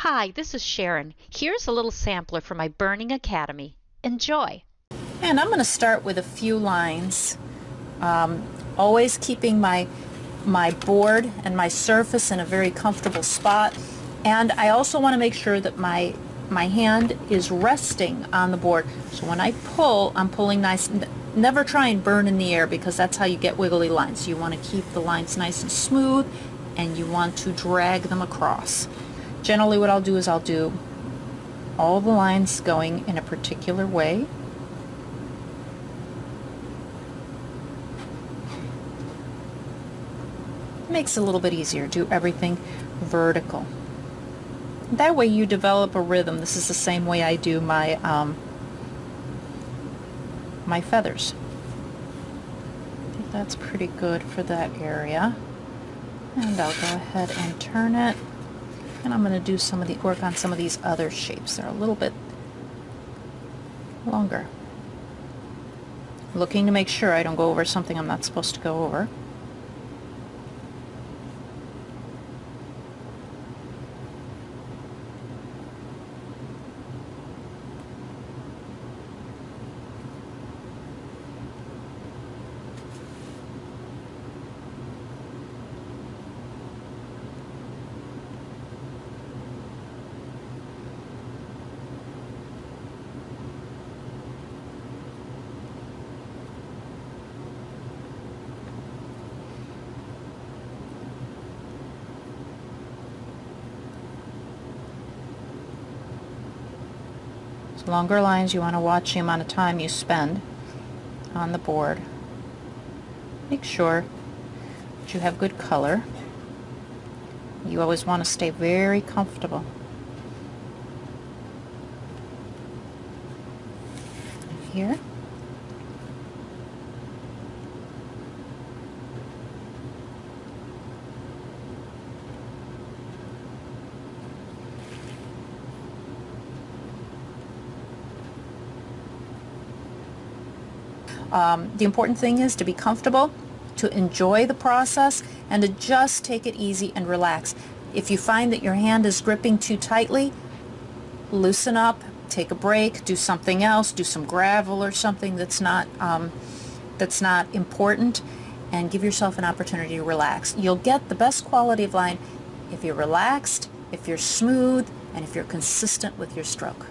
Hi, this is Sharon. Here's a little sampler from my Burning Academy. Enjoy! And I'm going to start with a few lines, always keeping my board and my surface in a very comfortable spot. And I also want to make sure that my hand is resting on the board. So when I pull, I'm pulling nice. Never try and burn in the air because that's how you get wiggly lines. You want to keep the lines nice and smooth, and you want to drag them across. Generally what I'll do is I'll do all the lines going in a particular way. It makes it a little bit easier. Do everything vertical. That way you develop a rhythm. This is the same way I do my my feathers. I think that's pretty good for that area. And I'll go ahead and turn it. And I'm going to do some of the work on some of these other shapes. They're a little bit longer. Looking to make sure I don't go over something I'm not supposed to go over. Longer lines, you want to watch the amount of time you spend on the board. Make sure that you have good color. You always want to stay very comfortable. Here. The important thing is to be comfortable, to enjoy the process, and to just take it easy and relax. If you find that your hand is gripping too tightly, loosen up, take a break, do something else, do some gravel or something that's not important, and give yourself an opportunity to relax. You'll get the best quality of line if you're relaxed, if you're smooth, and if you're consistent with your stroke.